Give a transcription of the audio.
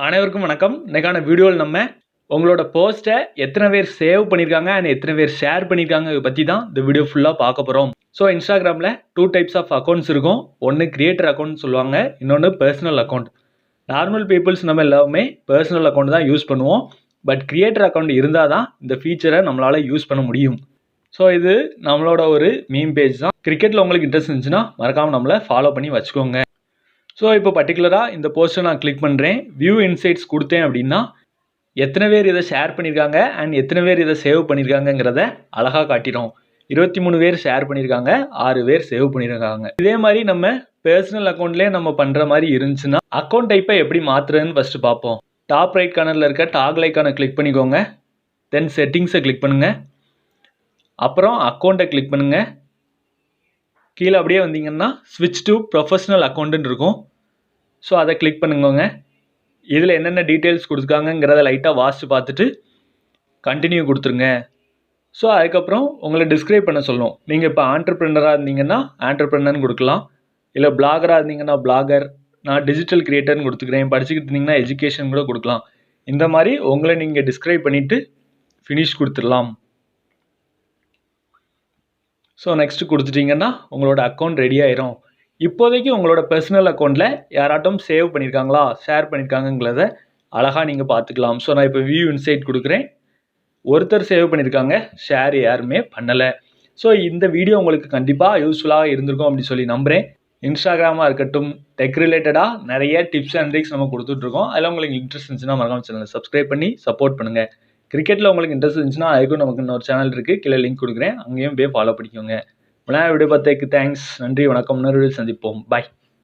அனைவருக்கும் வணக்கம். இன்னைக்கான வீடியோவில் நம்ம உங்களோட போஸ்ட்டை எத்தனை பேர் சேவ் பண்ணியிருக்காங்க அண்ட் எத்தனை பேர் ஷேர் பண்ணியிருக்காங்க பற்றி தான் இந்த வீடியோ ஃபுல்லாக பார்க்க போகிறோம். ஸோ இன்ஸ்டாகிராமில் 2 டைப்ஸ் ஆஃப் அக்கௌண்ட்ஸ் இருக்கும். ஒன்று கிரியேட்டர் அக்கௌண்ட் சொல்லுவாங்க, இன்னொன்று பர்சனல் அக்கௌண்ட். நார்மல் பீப்புள்ஸ் நம்ம எல்லாமே பர்சனல் அக்கௌண்ட் தான் யூஸ் பண்ணுவோம். பட் கிரியேட்டர் அக்கௌண்ட் இருந்தால் தான் இந்த ஃபீச்சரை நம்மளால் யூஸ் பண்ண முடியும். ஸோ இது நம்மளோட ஒரு மீம் பேஜ் தான். கிரிக்கெட்டில் உங்களுக்கு இன்ட்ரெஸ்ட் இருந்துச்சுன்னா மறக்காமல் நம்மளை ஃபாலோ பண்ணி வச்சுக்கோங்க. ஸோ இப்போ பர்டிகுலராக இந்த போஸ்ட்டை நான் கிளிக் பண்ணுறேன். வியூ இன்சைட்ஸ் கொடுத்தேன் அப்படின்னா எத்தனை பேர் இதை ஷேர் பண்ணியிருக்காங்க அண்ட் எத்தனை பேர் இதை சேவ் பண்ணியிருக்காங்கிறத அழகாக காட்டிடும். 23 பேர் ஷேர் பண்ணியிருக்காங்க, 6 பேர் சேவ் பண்ணியிருக்காங்க. இதே மாதிரி நம்ம பர்சனல் அக்கௌண்ட்லேயே நம்ம பண்ணுற மாதிரி இருந்துச்சுன்னா அக்கௌண்ட் டைப்பை எப்படி மாற்றுறதுன்னு ஃபஸ்ட்டு பார்ப்போம். டாப் ரைட் கார்னரில் இருக்க டாக் ஐக்கானை கிளிக் பண்ணிக்கோங்க. தென் செட்டிங்ஸை கிளிக் பண்ணுங்கள். அப்புறம் அக்கௌண்ட்டை கிளிக் பண்ணுங்கள். கீழே அப்படியே வந்தீங்கன்னா ஸ்விட்ச் டு ப்ரொஃபஷனல் அக்கௌண்ட்டுன்னு இருக்கும். ஸோ அதை கிளிக் பண்ணுங்க. இதில் என்னென்ன டீட்டெயில்ஸ் கொடுத்துருக்காங்கிறத லைட்டாக வாசித்து பார்த்துட்டு கண்டினியூ கொடுத்துருங்க. ஸோ அதுக்கப்புறம் உங்களை டிஸ்கிரைப் பண்ண சொல்லணும். நீங்கள் இப்போ ஆண்டர்ப்ரெனராக இருந்தீங்கன்னா ஆண்டர்ப்ரெனர்னு கொடுக்கலாம், இல்லை பிளாகராக இருந்தீங்கன்னா பிளாகர், நான் டிஜிட்டல் கிரியேட்டர்னு கொடுத்துக்கிறேன், படிச்சுக்கிட்டு இருந்தீங்கன்னா எஜுகேஷன் கூட கொடுக்கலாம். இந்த மாதிரி உங்களை நீங்கள் டிஸ்கிரைப் பண்ணிவிட்டு ஃபினிஷ் கொடுத்துடலாம். ஸோ நெக்ஸ்ட்டு கொடுத்துட்டிங்கன்னா உங்களோட அக்கௌண்ட் ரெடி ஆயிரும். இப்போதைக்கு உங்களோட பர்சனல் அக்கௌண்ட்டில் யாராட்டும் சேவ் பண்ணியிருக்காங்களா ஷேர் பண்ணியிருக்காங்கிறத அழகாக நீங்கள் பார்த்துக்கலாம். ஸோ நான் இப்போ வியூ இன்சைட் கொடுக்குறேன். ஒருத்தர் சேவ் பண்ணியிருக்காங்க, ஷேர் யாருமே பண்ணலை. ஸோ இந்த வீடியோ உங்களுக்கு கண்டிப்பாக யூஸ்ஃபுல்லாக இருந்திருக்கும் அப்படின்னு சொல்லி நம்புகிறேன். இன்ஸ்டாகிராமாக இருக்கட்டும், டெக் ரிலேட்டடாக நிறைய டிப்ஸ் அண்ட் ட்ரிக்ஸ் நம்ம கொடுத்துட்ருக்கோம். அதில் உங்களுக்கு இன்ட்ரெஸ்ட் இருந்துச்சுன்னா மறக்காம சேனலை சப்ஸ்கிரைப் பண்ணி சப்போர்ட் பண்ணுங்கள். கிரிக்கெட்டில் உங்களுக்கு இன்ட்ரெஸ்ட் இருந்துச்சுன்னா அதுக்கும் நமக்கு இன்னொரு சேனல் இருக்குது, கீழே லிங்க் கொடுக்குறேன், அங்கேயும் போய் ஃபாலோ பண்ணிக்கோங்க. விளையாட வீடியோ பார்த்ததுக்கு தேங்க்ஸ். நன்றி, வணக்கம். இன்னொரு வீடியோ சந்திப்போம். பாய்.